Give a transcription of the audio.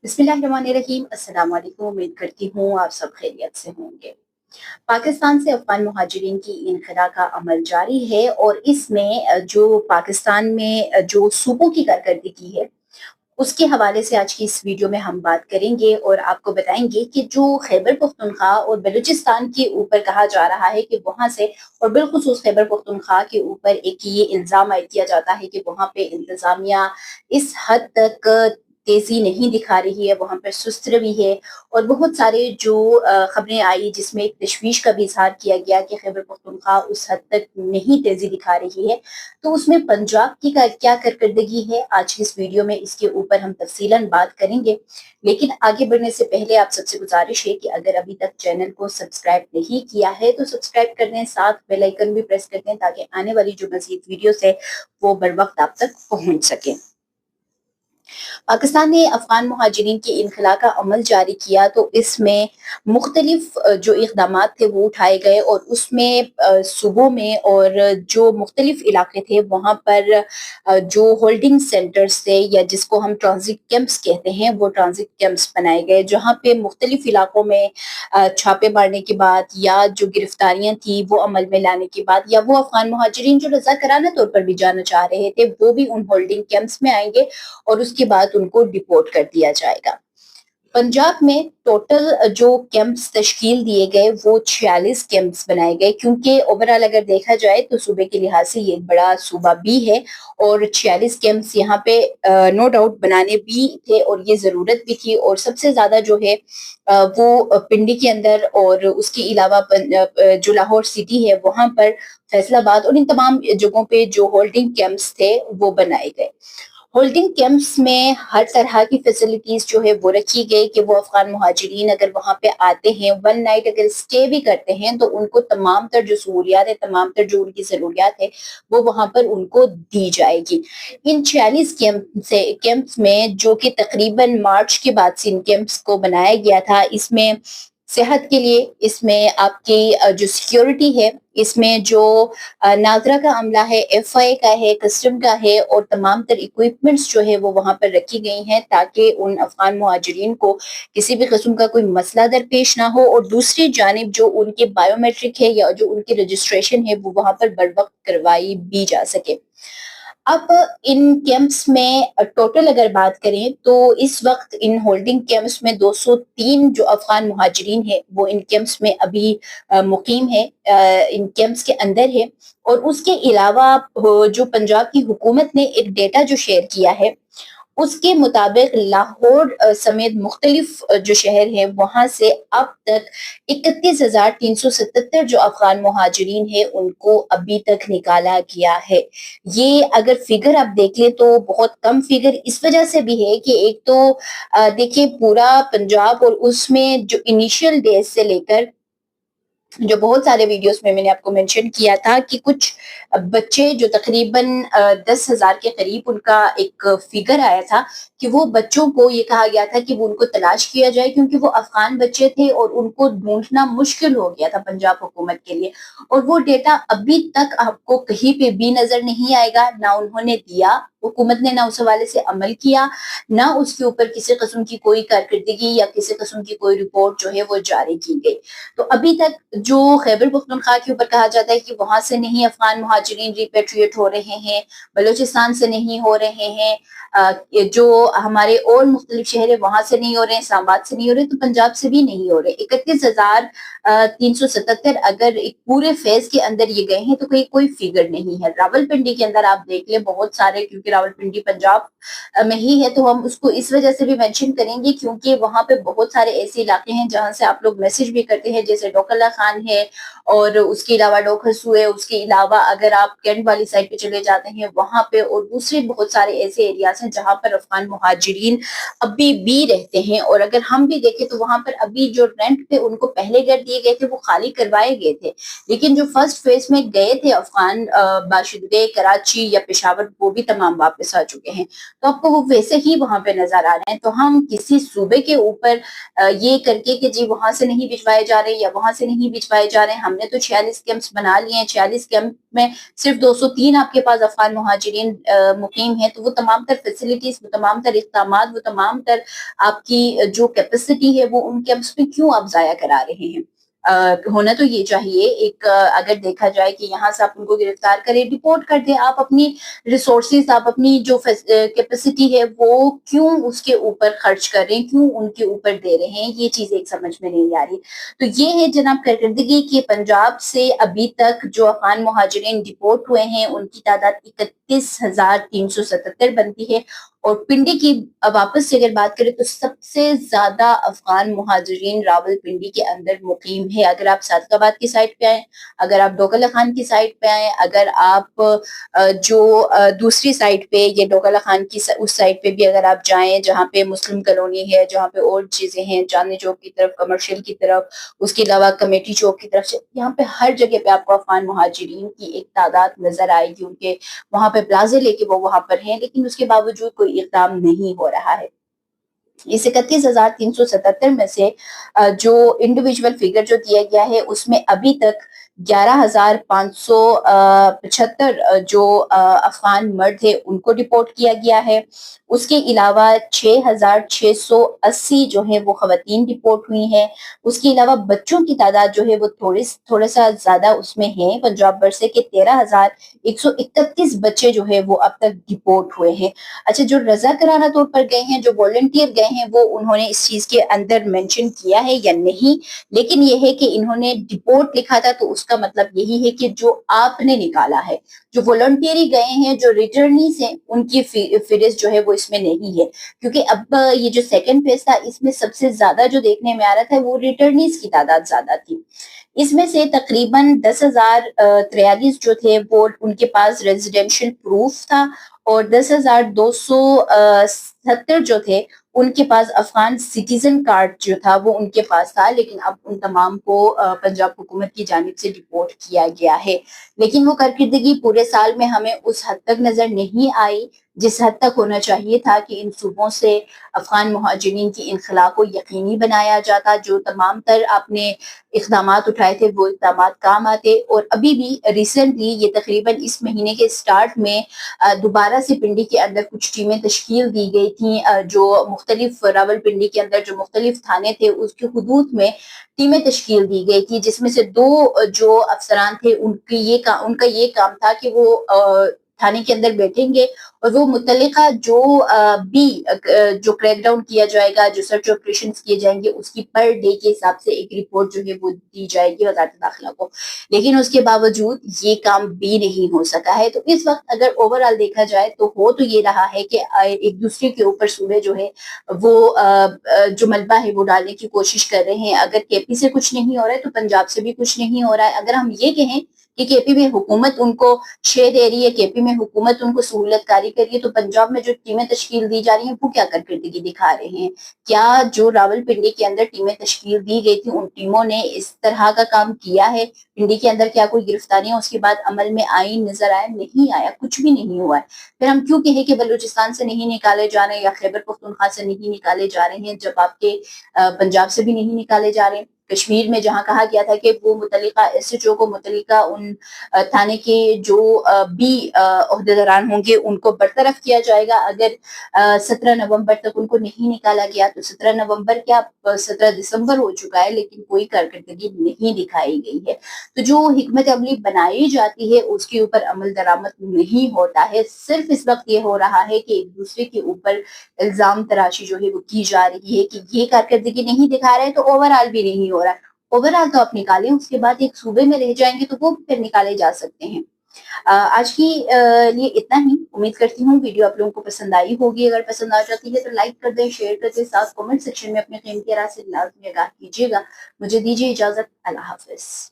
बिस्मिल्लाहिर्रहमानिर्रहीम। अस्सलाम वालेकुम। उम्मीद करती हूँ आप सब खैरियत से होंगे। पाकिस्तान से अफगान मुहाजिरीन की इनखला का अमल जारी है और इसमें जो पाकिस्तान में जो सूबों की कारकर्दगी है उसके हवाले से आज की इस वीडियो में हम बात करेंगे और आपको बताएंगे कि जो खैबर पख्तूनख्वा और बलूचिस्तान के ऊपर कहा जा रहा है कि वहां से और बिलखुसूस खैबर पख्तूनख्वा के ऊपर एक ये इल्जाम आयद किया जाता है कि वहां पे इंतजामिया इस हद तक तेजी नहीं दिखा रही है, वहां पर सुस्त रवि है और बहुत सारे जो खबरें आई जिसमें एक तशवीश का भी इजहार किया गया कि खैबर पख्तूनख्वा उस हद तक नहीं तेजी दिखा रही है। तो उसमें पंजाब की क्या कारकर्दगी है, आज की इस वीडियो में इसके ऊपर हम तफसीलन बात करेंगे। लेकिन आगे बढ़ने से पहले आप सबसे गुजारिश है कि अगर अभी तक चैनल को सब्सक्राइब नहीं किया है तो सब्सक्राइब कर दें, साथ बेल आइकन भी प्रेस कर दें ताकि आने वाली जो मजीद वीडियोस है वो बर वक्त आप तक पहुंच सके। पाकिस्तान ने अफगान मुहाजिरीन की इनखला का अमल जारी किया तो इसमें मुख्तलिफ जो इकदाम थे वो उठाए गए और उसमें सूबों में और जो मुख्तलिफ इलाके थे वहाँ पर जो होल्डिंग सेंटर्स थे या जिसको हम ट्रांजिट कैंप्स कहते हैं वो ट्रांजिट कैंप्स बनाए गए, जहाँ पे मुख्तलिफ इलाकों में छापे मारने के बाद या जो गिरफ्तारियां थी वो अमल में लाने के बाद या वो अफगान मुहाजिरीन जो रजाकाराना तौर पर भी जाना चाह रहे थे वो भी उन होल्डिंग कैंप्स में आएंगे और उसके बाद उनको डिपोर्ट कर दिया जाएगा। पंजाब में टोटल जो कैंप्स तश्कील दिए गए वो 46 कैंप्स बनाए गए, क्योंकि ओवरऑल अगर देखा जाए तो सूबे के लिहाज से ये एक बड़ा सूबा भी है और 46 कैंप्स यहाँ पे नो डाउट बनाने भी थे और ये जरूरत भी थी। और सबसे ज्यादा जो है वो पिंडी के अंदर और उसके अलावा जो लाहौर सिटी है वहां पर, फैसलाबाद और इन तमाम जगहों पे जो होल्डिंग कैंप्स थे वो बनाए गए। होल्डिंग कैंप्स में हर तरह की फैसिलिटीज जो है वो रखी गई कि वो अफगान मुहाजिरीन अगर वहां पे आते हैं, वन नाइट अगर स्टे भी करते हैं तो उनको तमाम तर जो सहूलियात है, तमाम तर जो उनकी जरूरियात है वो वहां पर उनको दी जाएगी। इन 46 कैंप्स में जो कि तकरीबन मार्च के बाद से इन कैंप्स को बनाया गया था, इसमें सेहत के लिए, इसमें आपकी जो सिक्योरिटी है, इसमें जो नाजरा का अमला है, एफआई का है, कस्टम का है और तमाम तर इक्विपमेंट्स जो है वो वहां पर रखी गई हैं ताकि उन अफगान मुहाजिरीन को किसी भी किस्म का कोई मसला दरपेश ना हो। और दूसरी जानिब जो उनके बायोमेट्रिक है या जो उनकी रजिस्ट्रेशन है वो वहां पर बर वक्त करवाई भी जा सके। अब इन कैंप्स में टोटल अगर बात करें तो इस वक्त इन होल्डिंग कैंप्स में 203 जो अफगान मुहाजिरीन है वो इन कैंप्स में अभी मुकीम है, इन कैंप्स के अंदर है। और उसके अलावा जो पंजाब की हुकूमत ने एक डेटा जो शेयर किया है उसके मुताबिक लाहौर समेत मुख्तलिफ जो शहर हैं वहां से अब तक 31,377 जो अफगान मुहाजिरीन है उनको अभी तक निकाला गया है। ये अगर फिगर आप देख लें तो बहुत कम फिगर इस वजह से भी है कि एक तो देखिए पूरा पंजाब और उसमें जो इनिशियल डेज से लेकर जो बहुत सारे वीडियोस में मैंने आपको मेंशन किया था कि कुछ बच्चे जो तकरीबन 10,000 के करीब उनका एक फिगर आया था कि वो बच्चों को ये कहा गया था कि वो उनको तलाश किया जाए क्योंकि वो अफगान बच्चे थे और उनको ढूंढना मुश्किल हो गया था पंजाब हुकूमत के लिए। और वो डेटा अभी तक आपको कहीं पे भी नजर नहीं आएगा, ना उन्होंने दिया, हुकूमत ने ना उस हवाले से अमल किया, ना उसके ऊपर किसी किस्म की कोई कारकर्दगी या किसी किस्म की कोई रिपोर्ट जो है वो जारी की गई। तो अभी तक जो खैबर पख्तूनख्वा के ऊपर कहा जाता है कि वहां से नहीं अफगान मुहाजिरीन रिपेट्रिएट हो रहे हैं, बलूचिस्तान से नहीं हो रहे हैं, जो हमारे और मुख्तलिफ शहर है वहां से नहीं हो रहे हैं, इस्लामाबाद से नहीं हो रहे, तो पंजाब से भी नहीं हो रहे। 31,377 अगर एक पूरे फेज के अंदर ये गए हैं तो कोई फिगर नहीं है। रावलपिंडी के अंदर आप देख लें बहुत सारे, क्योंकि रावलपिंडी पंजाब में ही है तो हम उसको इस वजह से भी मेंशन करेंगे क्योंकि वहां पे बहुत सारे ऐसे इलाके हैं जहां से आप लोग मैसेज भी करते हैं, जैसे डोकला खान है और उसके अलावा डोखसू है, उसके अलावा अगर आप कैंट वाली साइड पे चले जाते हैं वहां पे और दूसरे बहुत सारे ऐसे एरियाज हैं जहां पर अफगान मुहाजिरीन अभी भी रहते हैं। और अगर हम भी देखें तो वहां पर अभी जो रेंट पे उनको पहले घर दिए गए थे वो खाली करवाए गए थे, लेकिन जो फर्स्ट फेज में गए थे अफगान बाशिंदे कराची या पेशावर वो भी तमाम वापस आ चुके हैं, तो आपको वो वैसे ही वहां पे नजर आ रहे हैं। तो हम किसी सूबे के ऊपर ये करके कि जी वहां से नहीं भिजवाए जा रहे या वहां से नहीं بھجوائے جا رہے ہیں. ہم نے تو 46 کیمپس بنا لیے ہیں, 46 کیمپ میں صرف 203 آپ کے پاس افغان مہاجرین مقیم ہیں. تو وہ تمام تر فیسلٹیز, وہ تمام تر اقدامات, وہ تمام تر آپ کی جو کیپیسٹی ہے وہ ان کیمپس میں کیوں آپ ضائع کرا رہے ہیں؟ ہونا تو یہ چاہیے ایک اگر دیکھا جائے کہ یہاں سے آپ ان کو گرفتار کریں, ڈپورٹ کر دیں. آپ اپنی ریسورسز, آپ اپنی جو کیپیسٹی ہے وہ کیوں اس کے اوپر خرچ کر رہے ہیں, کیوں ان کے اوپر دے رہے ہیں, یہ چیز ایک سمجھ میں نہیں آ رہی. تو یہ ہے جناب کارکردگی کہ پنجاب سے ابھی تک جو افغان مہاجرین ڈپورٹ ہوئے ہیں ان کی تعداد 31,377 بنتی ہے. اور پنڈی کی واپس سے اگر بات کریں تو سب سے زیادہ افغان مہاجرین راول پنڈی کے اندر مقیم ہے. اگر آپ صادق آباد کی سائڈ پہ آئیں, اگر آپ ڈوگلا خان کی سائڈ پہ آئیں, اگر آپ جو دوسری سائڈ پہ یہ ڈوگلا خان کی اس سائڈ پہ بھی اگر آپ جائیں جہاں پہ مسلم کالونی ہے, جہاں پہ اور چیزیں ہیں, چاندنی چوک کی طرف, کمرشل کی طرف, اس کے علاوہ کمیٹی چوک کی طرف سے, یہاں پہ ہر جگہ پہ آپ کو افغان مہاجرین کی ایک تعداد نظر آئے گی. ان کے وہاں پہ پلازے لے کے وہ وہاں پر ہیں, لیکن اس کے باوجود کوئی اقدام نہیں ہو رہا ہے. اس 31,377 میں سے جو انڈیویجول فگر جو دیا گیا ہے اس میں ابھی تک 11,575 جو افغان مرد ہے ان کو ڈپورٹ کیا گیا ہے. اس کے علاوہ 6,680 جو ہے وہ خواتین ڈپورٹ ہوئی ہیں. اس کے علاوہ بچوں کی تعداد جو ہے وہ تھوڑا سا زیادہ اس میں ہے پنجاب بھر سے, کہ 13,131 بچے جو ہے وہ اب تک ڈپورٹ ہوئے ہیں. اچھا, جو رضا کرانہ طور پر گئے ہیں, جو والنٹیئر گئے ہیں, وہ انہوں نے اس چیز کے اندر مینشن کیا ہے یا نہیں, لیکن یہ ہے کہ انہوں نے ڈپورٹ لکھا تھا تو اس کا مطلب یہی ہے کہ جو آپ نے نکالا ہے. جو والنٹیئری گئے ہیں, جو ریٹرنیز ہیں, ان کی فہرست جو ہے وہ اس میں نہیں ہے, کیونکہ اب یہ جو سیکنڈ فیز تھا اس میں سب سے زیادہ جو دیکھنے میں آ رہا تھا وہ ریٹرنیز کی تعداد زیادہ تھی. اس میں سے تقریباً 10,043 جو تھے وہ ان کے پاس ریزیڈینشل پروف تھا, اور 10,270 جو تھے ان کے پاس افغان سٹیزن کارڈ جو تھا وہ ان کے پاس تھا. لیکن اب ان تمام کو پنجاب حکومت کی جانب سے ڈپورٹ کیا گیا ہے. لیکن وہ کارکردگی پورے سال میں ہمیں اس حد تک نظر نہیں آئی جس حد تک ہونا چاہیے تھا کہ ان صوبوں سے افغان مہاجرین کی انخلا کو یقینی بنایا جاتا. جو تمام تر آپ نے اقدامات اٹھائے تھے وہ اقدامات کام آتے. اور ابھی بھی ریسنٹلی یہ تقریباً اس مہینے کے سٹارٹ میں دوبارہ سے پنڈی کے اندر کچھ ٹیمیں تشکیل دی گئی تھیں, جو مختلف راول پنڈی کے اندر جو مختلف تھانے تھے اس کے حدود میں ٹیمیں تشکیل دی گئی تھی, جس میں سے 2 جو افسران تھے ان کا یہ کام تھا کہ وہ تھانے کے اندر بیٹھیں گے اور وہ متعلقہ جو بھی جو کریک ڈاؤن کیا جائے گا, جو سرچ آپریشنز کیے جائیں گے, اس کی پر ڈے کے حساب سے ایک رپورٹ جو ہے وہ دی جائے گی وزارت داخلہ کو. لیکن اس کے باوجود یہ کام بھی نہیں ہو سکا ہے. تو اس وقت اگر اوور آل دیکھا جائے تو ہو تو یہ رہا ہے کہ ایک دوسرے کے اوپر صوبے جو ہے وہ جو ملبہ ہے وہ ڈالنے کی کوشش کر رہے ہیں. اگر کے پی سے کچھ نہیں ہو رہا ہے تو پنجاب سے بھی کچھ نہیں ہو رہا ہے. اگر ہم یہ کہیں کہ کے پی میں حکومت ان کو شے دے رہی ہے, کے پی میں حکومت ان کو سہولت کاری کر رہی ہے, تو پنجاب میں جو ٹیمیں تشکیل دی جا رہی ہیں وہ کیا کارکردگی دکھا رہے ہیں؟ کیا جو راول پنڈی کے اندر ٹیمیں تشکیل دی گئی تھی ان ٹیموں نے اس طرح کا کام کیا ہے؟ پنڈی کے اندر کیا کوئی گرفتاریاں اس کے بعد عمل میں آئی, نظر آیا؟ نہیں آیا, کچھ بھی نہیں ہوا ہے. پھر ہم کیوں کہیں کہ بلوچستان سے نہیں نکالے جا رہے ہیں یا خیبر پختونخوا سے نہیں نکالے جا رہے ہیں, جب آپ کے پنجاب سے بھی نہیں نکالے جا رہے ہیں. کشمیر میں جہاں کہا گیا تھا کہ وہ متعلقہ ایس ایچ او کو متعلقہ ان تھانے کے جو بھی عہدیداران ہوں گے ان کو برطرف کیا جائے گا. اگر 17 نومبر تک ان کو نہیں نکالا گیا تو 17 نومبر کیا 17 دسمبر ہو چکا ہے, لیکن کوئی کارکردگی نہیں دکھائی گئی ہے. تو جو حکمت عملی بنائی جاتی ہے اس کے اوپر عمل درآمد نہیں ہوتا ہے. صرف اس وقت یہ ہو رہا ہے کہ ایک دوسرے کے اوپر الزام تراشی جو ہے وہ کی جا رہی ہے کہ یہ کارکردگی نہیں دکھا رہے تو اوور آل بھی نہیں ہو رہا ہے. اوور آل تو آپ نکالیں, اس کے بعد ایک صوبے میں رہ جائیں گے تو وہ پھر نکالے جا سکتے ہیں. آج کی لیے اتنا ہی. امید کرتی ہوں ویڈیو آپ لوگوں کو پسند آئی ہوگی. اگر پسند آ جاتی ہے تو لائک کر دیں, شیئر کر دیں, ساتھ کامنٹ سیکشن میں اپنے قیمتی رائے سے لازمی آگاہ کیجیے گا. مجھے دیجیے اجازت. اللہ حافظ.